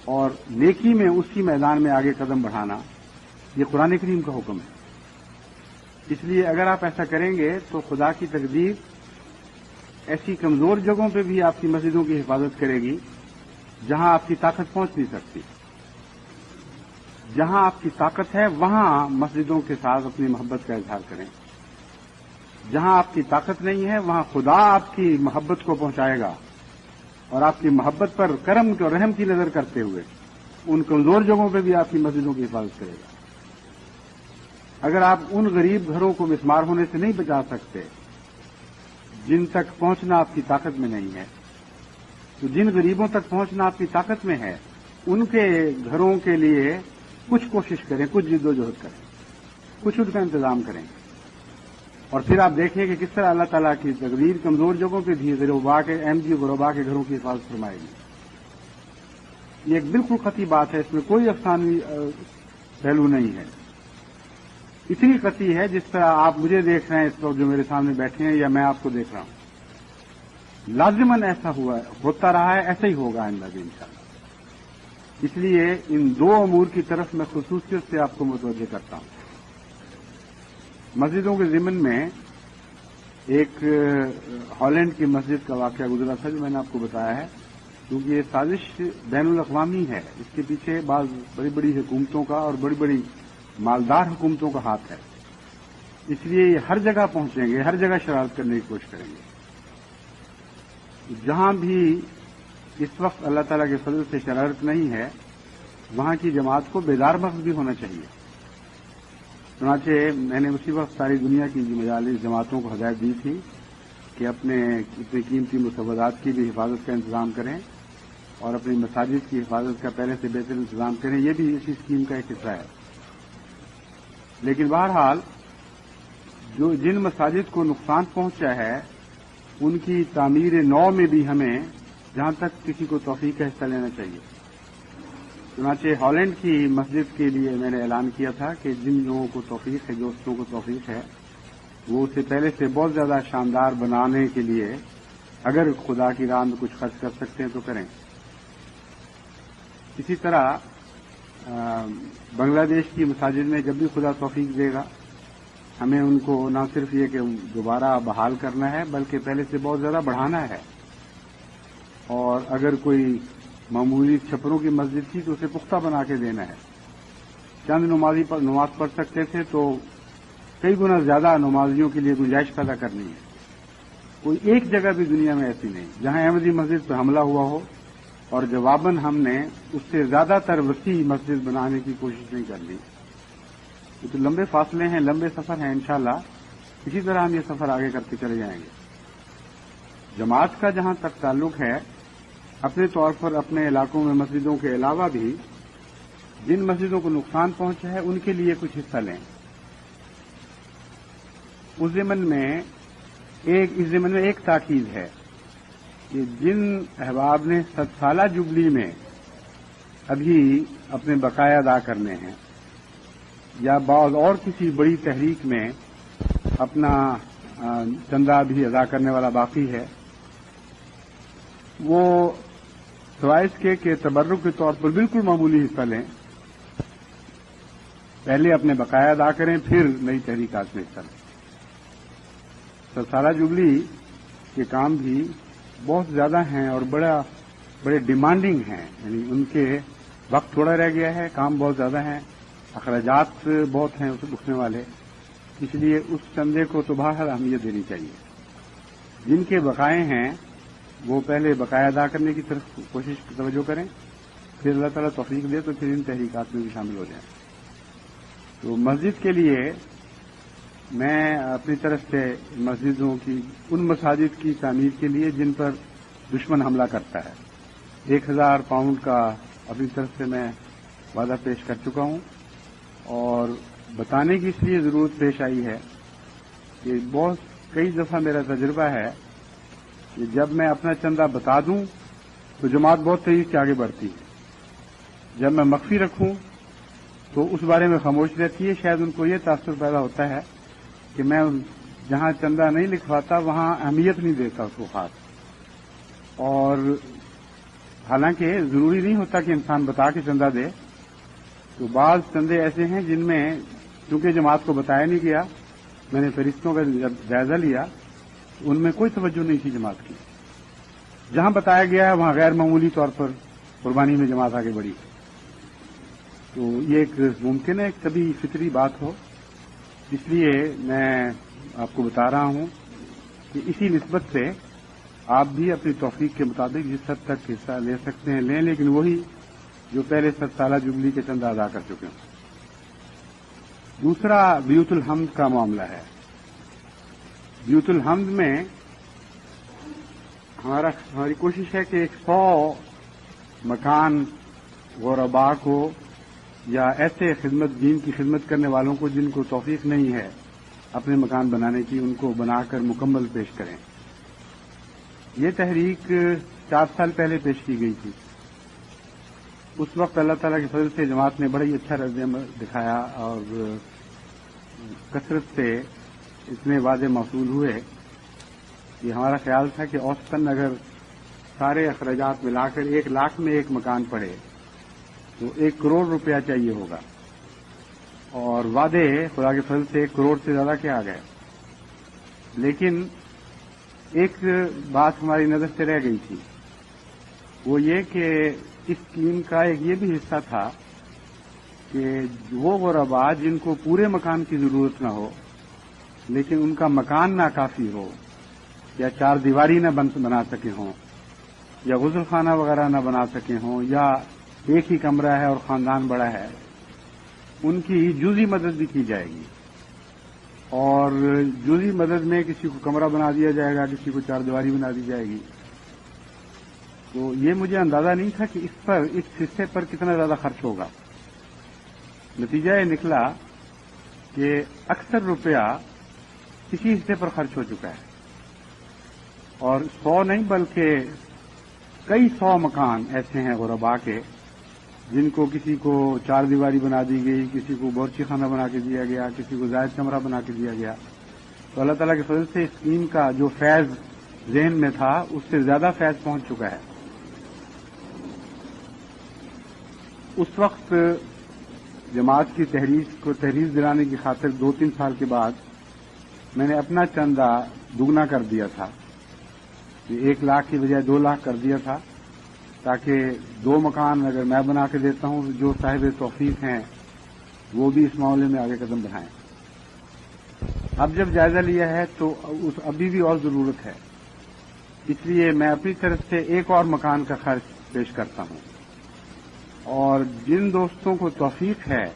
اور نیکی میں اسی میدان میں آگے قدم بڑھانا، یہ قرآن کریم کا حکم ہے. اس لیے اگر آپ ایسا کریں گے تو خدا کی تقدیر ایسی کمزور جگہوں پہ بھی آپ کی مسجدوں کی حفاظت کرے گی جہاں آپ کی طاقت پہنچ نہیں سکتی. جہاں آپ کی طاقت ہے وہاں مسجدوں کے ساتھ اپنی محبت کا اظہار کریں. جہاں آپ کی طاقت نہیں ہے وہاں خدا آپ کی محبت کو پہنچائے گا اور آپ کی محبت پر کرم اور رحم کی نظر کرتے ہوئے ان کمزور جگہوں پہ بھی آپ کی مسجدوں کی حفاظت کرے گا. اگر آپ ان غریب گھروں کو مسمار ہونے سے نہیں بچا سکتے جن تک پہنچنا آپ کی طاقت میں نہیں ہے، تو جن غریبوں تک پہنچنا آپ کی طاقت میں ہے ان کے گھروں کے لیے کچھ کوشش کریں، کچھ جدوجہد کریں، کچھ ان کا انتظام کریں، اور پھر آپ دیکھیں کہ کس طرح اللہ تعالیٰ کی تقدیر کمزور جگہوں پہ بھی غربا کے غربا کے گھروں کی حفاظت فرمائے گی. یہ ایک بالکل قطعی بات ہے، اس میں کوئی افسانوی پہلو نہیں ہے. اتنی قطعی ہے جس طرح آپ مجھے دیکھ رہے ہیں اس وقت جو میرے سامنے بیٹھے ہیں، یا میں آپ کو دیکھ رہا ہوں. لازماً ایسا ہوتا رہا ہے، ایسا ہی ہوگا آئندہ بھی انشاءاللہ. اس لیے ان دو امور کی طرف میں خصوصیت سے آپ کو متوجہ کرتا ہوں. مسجدوں کے ضمن میں ایک ہالینڈ کی مسجد کا واقعہ گزرا تھا جو میں نے آپ کو بتایا ہے، کیونکہ یہ سازش بین الاقوامی ہے. اس کے پیچھے بعض بڑی بڑی حکومتوں کا اور بڑی بڑی مالدار حکومتوں کا ہاتھ ہے. اس لیے یہ ہر جگہ پہنچیں گے، ہر جگہ شرارت کرنے کی کوشش کریں گے. جہاں بھی اس وقت اللہ تعالیٰ کے فضل سے شرارت نہیں ہے وہاں کی جماعت کو بیدار مغز بھی ہونا چاہیے. چنانچہ میں نے اسی وقت ساری دنیا کی مجالس جماعتوں کو ہدایت دی تھی کہ اپنے قیمتی مسودات کی بھی حفاظت کا انتظام کریں اور اپنی مساجد کی حفاظت کا پہلے سے بہتر انتظام کریں. یہ بھی اسی اسکیم کا ایک حصہ ہے. لیکن بہرحال جن مساجد کو نقصان پہنچا ہے ان کی تعمیر نو میں بھی ہمیں جہاں تک کسی کو توفیق کا حصہ لینا چاہیے. چنانچہ ہالینڈ کی مسجد کے لیے میں نے اعلان کیا تھا کہ جن لوگوں کو توفیق ہے، دوستوں کو توفیق ہے، وہ اسے پہلے سے بہت زیادہ شاندار بنانے کے لیے اگر خدا کی راہ میں کچھ خرچ کر سکتے ہیں تو کریں. اسی طرح بنگلہ دیش کی مساجد میں جب بھی خدا توفیق دے گا ہمیں ان کو نہ صرف یہ کہ دوبارہ بحال کرنا ہے بلکہ پہلے سے بہت زیادہ بڑھانا ہے. اور اگر کوئی معمولی چھپروں کی مسجد تھی تو اسے پختہ بنا کے دینا ہے. چند نماز پڑھ سکتے تھے تو کئی گنا زیادہ نمازیوں کے لیے گنجائش پیدا کرنی ہے. کوئی ایک جگہ بھی دنیا میں ایسی نہیں جہاں احمدی مسجد پر حملہ ہوا ہو اور جواباً ہم نے اس سے زیادہ تر وسیع مسجد بنانے کی کوشش نہیں کر لی. یہ تو لمبے فاصلے ہیں، لمبے سفر ہیں. انشاءاللہ اسی طرح ہم یہ سفر آگے کرتے چلے جائیں گے. جماعت کا جہاں تک تعلق ہے، اپنے طور پر اپنے علاقوں میں مسجدوں کے علاوہ بھی جن مسجدوں کو نقصان پہنچا ہے ان کے لیے کچھ حصہ لیں. اس ضمن میں ایک تاکید ہے کہ جن احباب نے 7 سالہ جبلی میں ابھی اپنے بقایا ادا کرنے ہیں یا بعض اور کسی بڑی تحریک میں اپنا چندہ بھی ادا کرنے والا باقی ہے، وہ سوائے اس کے تبرک کے طور پر بالکل معمولی حصہ لیں. پہلے اپنے بقایا ادا کریں، پھر نئی تحریکات میں حصہ لیں. 7 سالہ جبلی کے کام بھی بہت زیادہ ہیں اور بڑے ڈیمانڈنگ ہیں. یعنی ان کے وقت تھوڑا رہ گیا ہے، کام بہت زیادہ ہیں، اخراجات بہت ہیں اٹھنے والے. اس لیے اس چندے کو تو باہر اہمیت دینی چاہیے. جن کے بقائے ہیں وہ پہلے بقایا ادا کرنے کی طرف توجہ کریں، پھر اللہ تعالیٰ توفیق دے تو پھر ان تحریکات میں بھی شامل ہو جائیں. تو مسجد کے لیے میں اپنی طرف سے مسجدوں کی ان مساجد کی تعمیر کے لیے جن پر دشمن حملہ کرتا ہے۔ 1000 پاؤنڈ کا اپنی طرف سے میں وعدہ پیش کر چکا ہوں، اور بتانے کی اس لیے ضرورت پیش آئی ہے کہ کئی دفعہ میرا تجربہ ہے کہ جب میں اپنا چندہ بتا دوں تو جماعت بہت تیزی سے آگے بڑھتی ہے، جب میں مخفی رکھوں تو اس بارے میں خاموش رہتی ہے۔ شاید ان کو یہ تاثر پیدا ہوتا ہے کہ میں جہاں چندہ نہیں لکھواتا وہاں اہمیت نہیں دیتا اس کو خاص، اور حالانکہ ضروری نہیں ہوتا کہ انسان بتا کے چندہ دے۔ تو بعض چندے ایسے ہیں جن میں چونکہ جماعت کو بتایا نہیں گیا، میں نے فہرستوں کا جب جائزہ لیا ان میں کوئی توجہ نہیں تھی جماعت کی، جہاں بتایا گیا ہے وہاں غیر معمولی طور پر قربانی میں جماعت آگے بڑھی۔ تو یہ ایک ممکن ہے ایک طبی فطری بات ہو، اس لیے میں آپ کو بتا رہا ہوں کہ اسی نسبت سے آپ بھی اپنی توفیق کے مطابق جس حد تک حصہ لے سکتے ہیں لیں، لیکن وہی جو پہلے 7 سالہ جبلی کے چندہ ادا کر چکے ہوں۔ دوسرا بیوت الحمد کا معاملہ ہے۔ بیوت الحمد میں ہماری کوشش ہے کہ 100 مکان غرباء کو یا ایسے دین کی خدمت کرنے والوں کو جن کو توفیق نہیں ہے اپنے مکان بنانے کی، ان کو بنا کر مکمل پیش کریں۔ یہ تحریک 4 سال پہلے پیش کی گئی تھی۔ اس وقت اللہ تعالیٰ کے فضل سے جماعت نے بڑا ہی اچھا رد عمل دکھایا اور کثرت سے اتنے وعدے موصول ہوئے کہ ہمارا خیال تھا کہ اوسطاً اگر سارے اخراجات ملا کر 1 لاکھ میں ایک مکان پڑے تو 1 کروڑ روپیہ چاہیے ہوگا، اور وعدے خدا کے فضل سے 1 کروڑ سے زیادہ کے آ گئے۔ لیکن ایک بات ہماری نظر سے رہ گئی تھی، وہ یہ کہ اس اسکیم کا ایک یہ بھی حصہ تھا کہ وہ غرباء جن کو پورے مکان کی ضرورت نہ ہو لیکن ان کا مکان ناکافی ہو، یا 4 دیواری نہ بنا سکے ہوں، یا غسل خانہ وغیرہ نہ بنا سکے ہوں، یا ایک ہی کمرہ ہے اور خاندان بڑا ہے، ان کی جزئی مدد بھی کی جائے گی۔ اور جزئی مدد میں کسی کو کمرہ بنا دیا جائے گا، کسی کو 4 دیواری بنا دی جائے گی۔ تو یہ مجھے اندازہ نہیں تھا کہ اس حصے پر کتنا زیادہ خرچ ہوگا۔ نتیجہ یہ نکلا کہ اکثر روپیہ کسی حصے پر خرچ ہو چکا ہے، اور 100 نہیں بلکہ کئی 100 مکان ایسے ہیں غرباء کے جن کو کسی کو 4 دیواری بنا دی گئی، کسی کو بورچی خانہ بنا کے دیا گیا، کسی کو زائد کمرہ بنا کے دیا گیا۔ تو اللہ تعالیٰ کے فضل سے اس اسکیم کا جو فیض ذہن میں تھا اس سے زیادہ فیض پہنچ چکا ہے۔ اس وقت جماعت کی تحریک دلانے کی خاطر 2-3 سال کے بعد میں نے اپنا چندہ دگنا کر دیا تھا، 1 لاکھ کی بجائے 2 لاکھ کر دیا تھا، تاکہ 2 مکان اگر میں بنا کے دیتا ہوں جو صاحب توفیق ہیں وہ بھی اس معاملے میں آگے قدم بڑھائیں۔ اب جب جائزہ لیا ہے تو ابھی بھی اور ضرورت ہے، اس لیے میں اپنی طرف سے ایک اور مکان کا خرچ پیش کرتا ہوں، اور جن دوستوں کو توفیق ہے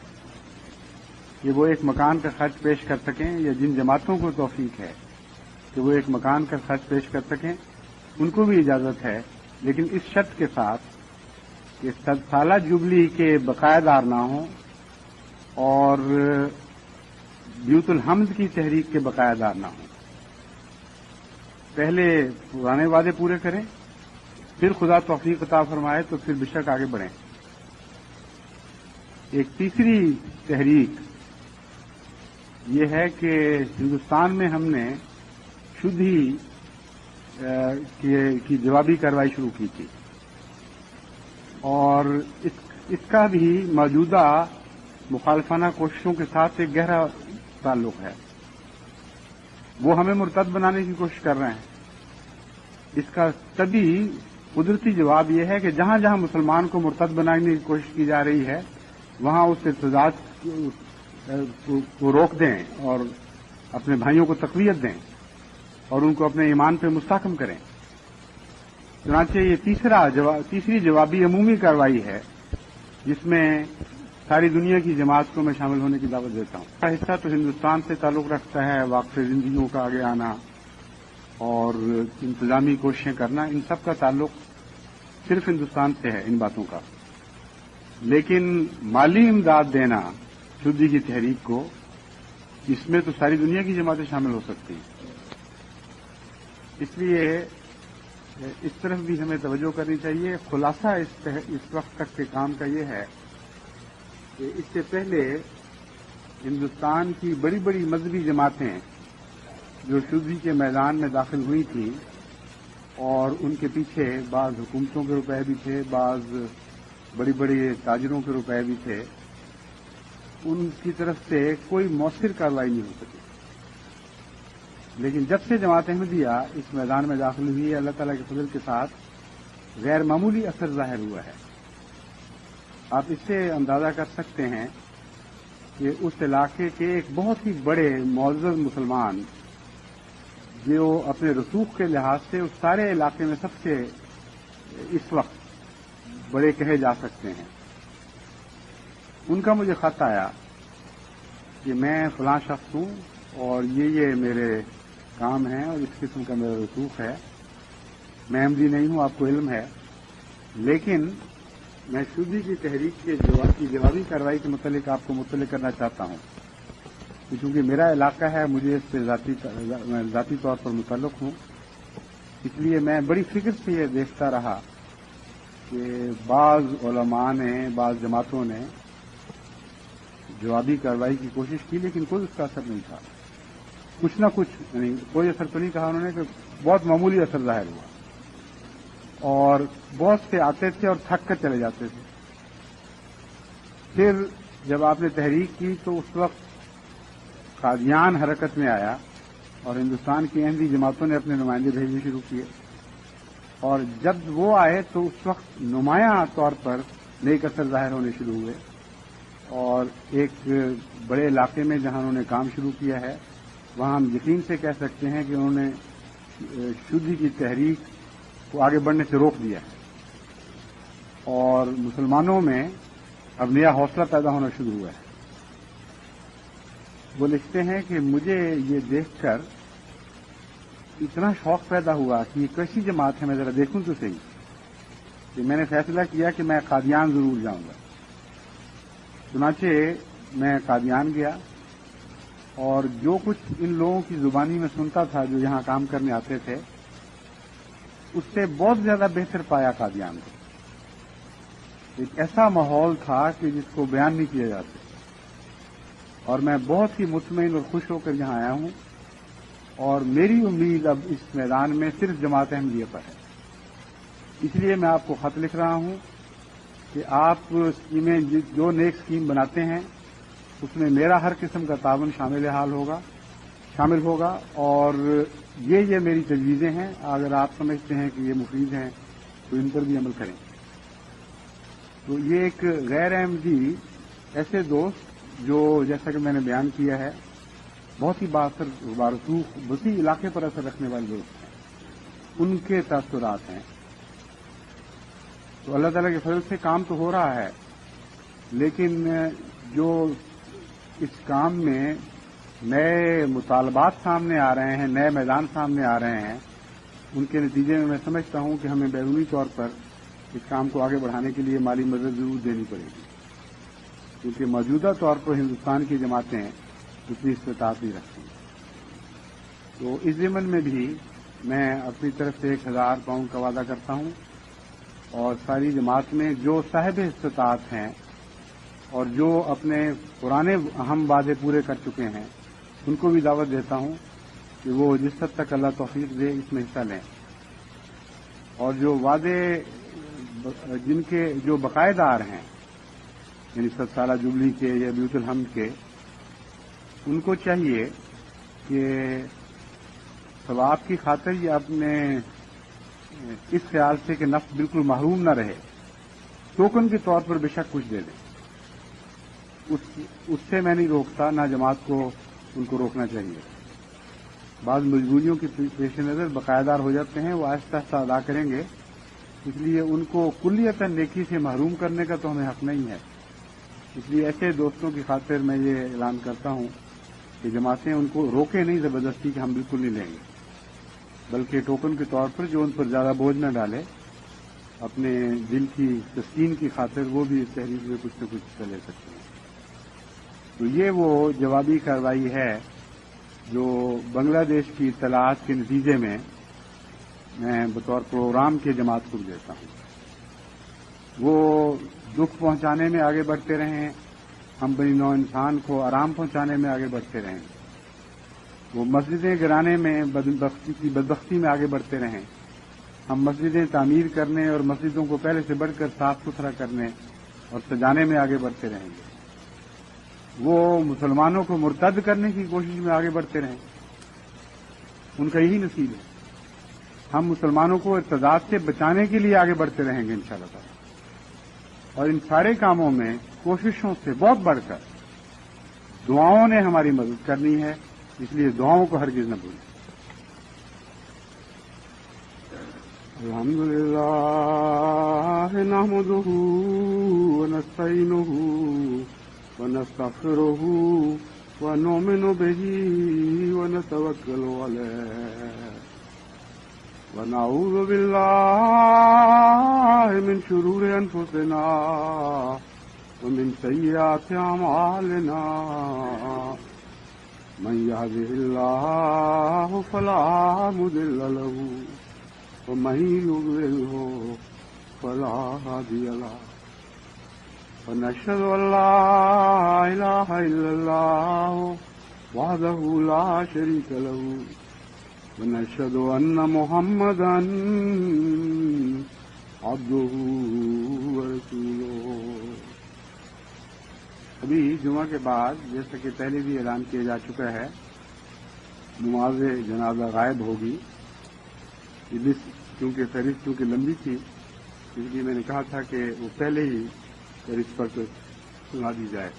کہ وہ ایک مکان کا خرچ پیش کر سکیں، یا جن جماعتوں کو توفیق ہے کہ وہ ایک مکان کا خرچ پیش کر سکیں، ان کو بھی اجازت ہے، لیکن اس شرط کے ساتھ کہ 7 سالہ جبلی کے بقایا دار نہ ہوں اور بیوت الحمد کی تحریک کے بقایا دار نہ ہوں۔ پہلے پرانے وعدے پورے کریں، پھر خدا توفیق عطا فرمائے تو پھر بے شک آگے بڑھیں۔ ایک تیسری تحریک یہ ہے کہ ہندوستان میں ہم نے شدھی کی جوابی کارروائی شروع کی تھی، اور اس کا بھی موجودہ مخالفانہ کوششوں کے ساتھ ایک گہرا تعلق ہے۔ وہ ہمیں مرتد بنانے کی کوشش کر رہے ہیں۔ اس کا طبی قدرتی جواب یہ ہے کہ جہاں جہاں مسلمان کو مرتد بنانے کی کوشش کی جا رہی ہے وہاں اس ارتداد کو روک دیں اور اپنے بھائیوں کو تقویت دیں اور ان کو اپنے ایمان پہ مستحکم کریں۔ چنانچہ یہ تیسری جوابی عمومی کارروائی ہے جس میں ساری دنیا کی جماعت کو میں شامل ہونے کی دعوت دیتا ہوں۔ کا حصہ تو ہندوستان سے تعلق رکھتا ہے، واقف زندگیوں کا آگے آنا، اور انتظامی کوششیں کرنا، ان سب کا تعلق صرف ہندوستان سے ہے ان باتوں کا، لیکن مالی امداد دینا شدی کی تحریک کو، اس میں تو ساری دنیا کی جماعتیں شامل ہو سکتی ہیں۔ اس لیے اس طرف بھی ہمیں توجہ کرنی چاہیے۔ خلاصہ اس وقت تک کے کام کا یہ ہے کہ اس سے پہلے ہندوستان کی بڑی بڑی مذہبی جماعتیں جو شدی کے میدان میں داخل ہوئی تھیں، اور ان کے پیچھے بعض حکومتوں کے روپے بھی تھے، بعض بڑی بڑی تاجروں کے روپے بھی تھے، ان کی طرف سے کوئی مؤثر کارروائی نہیں ہو سکی۔ لیکن جب سے جماعت احمدیہ اس میدان میں داخل ہوئی ہے، اللہ تعالیٰ کے فضل کے ساتھ غیر معمولی اثر ظاہر ہوا ہے۔ آپ اس سے اندازہ کر سکتے ہیں کہ اس علاقے کے ایک بہت ہی بڑے معزز مسلمان، جو اپنے رسوخ کے لحاظ سے اس سارے علاقے میں سب سے اس وقت بڑے کہے جا سکتے ہیں، ان کا مجھے خط آیا کہ میں فلاں شخص ہوں اور یہ میرے کام ہیں اور اس قسم کا میرا رسوخ ہے، میں احمدی نہیں ہوں، آپ کو علم ہے، لیکن میں شدی کی تحریک کی جوابی کارروائی کے متعلق آپ کو مطلع کرنا چاہتا ہوں، چونکہ میرا علاقہ ہے، مجھے اس سے ذاتی طور پر متعلق ہوں، اس لیے میں بڑی فکر سے یہ دیکھتا رہا کہ بعض علماء نے، بعض جماعتوں نے جوابی کارروائی کی کوشش کی، لیکن کوئی اس کا اثر نہیں تھا۔ کچھ نہ کچھ، یعنی کوئی اثر تو نہیں کہا انہوں نے، کہ بہت معمولی اثر ظاہر ہوا، اور بہت سے آتے تھے اور تھک کر چلے جاتے تھے۔ پھر جب آپ نے تحریک کی تو اس وقت قادیان حرکت میں آیا اور ہندوستان کی احمدی جماعتوں نے اپنے نمائندے بھیجنے شروع کیے، اور جب وہ آئے تو اس وقت نمایاں طور پر نیک اثر ظاہر ہونے شروع ہوئے، اور ایک بڑے علاقے میں جہاں انہوں نے کام شروع کیا ہے، وہاں ہم یقین سے کہہ سکتے ہیں کہ انہوں نے شدی کی تحریک کو آگے بڑھنے سے روک دیا ہے، اور مسلمانوں میں اب نیا حوصلہ پیدا ہونا شروع ہوا ہے۔ وہ لکھتے ہیں کہ مجھے یہ دیکھ کر اتنا شوق پیدا ہوا کہ یہ کیسی جماعت ہے، میں ذرا دیکھوں تو صحیح، کہ میں نے فیصلہ کیا کہ میں قادیان ضرور جاؤں گا۔ چنانچہ میں قادیان گیا، اور جو کچھ ان لوگوں کی زبانی میں سنتا تھا جو یہاں کام کرنے آتے تھے، اس سے بہت زیادہ بہتر پایا قادیان کو۔ ایک ایسا ماحول تھا کہ جس کو بیان نہیں کیا جا سکتا، اور میں بہت ہی مطمئن اور خوش ہو کر یہاں آیا ہوں، اور میری امید اب اس میدان میں صرف جماعت احمدیہ پر ہے۔ اس لیے میں آپ کو خط لکھ رہا ہوں کہ آپ اسکیمیں جو نیک اسکیم بناتے ہیں اس میں میرا ہر قسم کا تعاون شامل ہوگا، اور یہ میری تجویزیں ہیں، اگر آپ سمجھتے ہیں کہ یہ مفید ہیں تو ان پر بھی عمل کریں۔ تو یہ ایک غیر احمدی ایسے دوست جو جیسا کہ میں نے بیان کیا ہے بہت ہی بااثر بارسوخ وسیع علاقے پر اثر رکھنے والے دوست ہیں، ان کے تاثرات ہیں۔ تو اللہ تعالیٰ کے فضل سے کام تو ہو رہا ہے، لیکن جو اس کام میں نئے مطالبات سامنے آ رہے ہیں، نئے میدان سامنے آ رہے ہیں، ان کے نتیجے میں سمجھتا ہوں کہ ہمیں بیرونی طور پر اس کام کو آگے بڑھانے کے لیے مالی مدد ضرور دینی پڑے گی، کیونکہ موجودہ طور پر ہندوستان کی جماعتیں اتنی استطاعت نہیں رکھتی۔ تو اس ضمن میں بھی میں اپنی طرف سے 1000 پاؤنڈ کا وعدہ کرتا ہوں، اور ساری جماعت میں جو صاحب استطاعت ہیں اور جو اپنے پرانے اہم وعدے پورے کر چکے ہیں، ان کو بھی دعوت دیتا ہوں کہ وہ جس حد تک اللہ توفیق دے اس میں حصہ لیں، اور جو وعدے جن کے جو بقائے دار ہیں، یعنی 7 سالہ جبلی کے یا بیوت الحمد کے، ان کو چاہیے کہ ثواب کی خاطر یہ اپنے اس خیال سے کہ نفس بالکل محروم نہ رہے، ٹوکن کے طور پر بے شک کچھ دے دیں۔ اس سے میں نہیں روکتا، نہ جماعت کو ان کو روکنا چاہیے۔ بعض مجبوریوں کے پیش نظر بقایا دار ہو جاتے ہیں، وہ آہستہ آہستہ ادا کریں گے، اس لیے ان کو کلیتاً نیکی سے محروم کرنے کا تو ہمیں حق نہیں ہے۔ اس لیے ایسے دوستوں کی خاطر میں یہ اعلان کرتا ہوں کہ جماعتیں ان کو روکے نہیں زبردستی کہ ہم بالکل نہیں لیں گے، بلکہ ٹوکن کے طور پر جو ان پر زیادہ بوجھ نہ ڈالے، اپنے دل کی تسکین کی خاطر وہ بھی اس تحریک میں کچھ نہ کچھ حصہ لے سکتے ہیں۔ تو یہ وہ جوابی کارروائی ہے جو بنگلہ دیش کی اطلاعات کے نتیجے میں میں بطور پروگرام کے جماعت کو دیتا ہوں۔ وہ دکھ پہنچانے میں آگے بڑھتے رہیں، ہم بنی نوع انسان کو آرام پہنچانے میں آگے بڑھتے رہیں، وہ مسجدیں گرانے میں بدبختی میں آگے بڑھتے رہیں، ہم مسجدیں تعمیر کرنے اور مسجدوں کو پہلے سے بڑھ کر صاف ستھرا کرنے اور سجانے میں آگے بڑھتے رہیں گے، وہ مسلمانوں کو مرتد کرنے کی کوشش میں آگے بڑھتے رہیں، ان کا یہی نصیب ہے۔ ہم مسلمانوں کو ارتداد سے بچانے کے لیے آگے بڑھتے رہیں گے انشاءاللہ تعالی، اور ان سارے کاموں میں کوششوں سے بہت بڑھ کر دعاؤں نے ہماری مدد کرنی ہے، اس لیے دعاؤں کو ہرگز نہ بھولیں۔ الحمدللہ نحمدہ ونستعینہ ونستغفرہ ونؤمن بہ ونتوکل علیہ ونعوذ باللہ من شرور انفسنا ومن سیئات اعمالنا من يهده الله فلا مضل له ومن يضلل فلا هادي له ونشهد أن لا إله إلا الله وحده لا شريك له ونشهد أن محمدا عبده ورسوله۔ ابھی جمعہ کے بعد جیسا کہ پہلے بھی اعلان کیا جا چکا ہے، نماز جنازہ غائب ہوگی۔ کیونکہ فہرست چونکہ لمبی تھی، اس لیے میں نے کہا تھا کہ وہ پہلے ہی فہرست پر سنا دی جائے،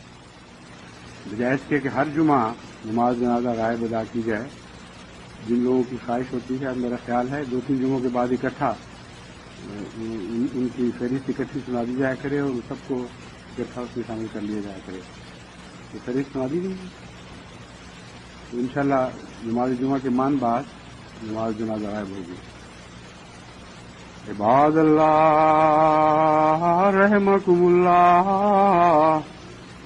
بجائے اس کے کہ ہر جمعہ نماز جنازہ غائب ادا کی جائے۔ جن لوگوں کی خواہش ہوتی ہے، اب میرا خیال ہے 2-3 جمعوں کے بعد اکٹھا ان کی فہرست اکٹھی سنا دی جائے کرے اور سب کو اکٹھا اس میں شامل کر لیا جائے کرے۔ تو فہرست سنا دی گئی تو انشاءاللہ نماز جمعہ کے مان بعد نماز جنازہ غائب ہوگی۔ عباد اللہ رحمکم اللہ،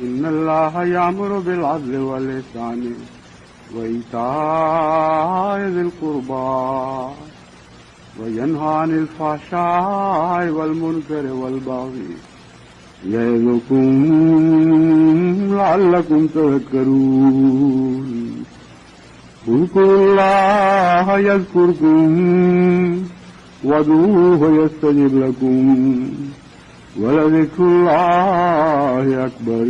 ان اللہ یامر بالعدل والاحسان وإيتاء ذي القربى وينهى عن الفحشاء والمنكر والبغي يعظكم لعلكم تذكرون۔ اذكروا الله يذكركم وادعوه يستجب لكم ولذكر الله أكبر۔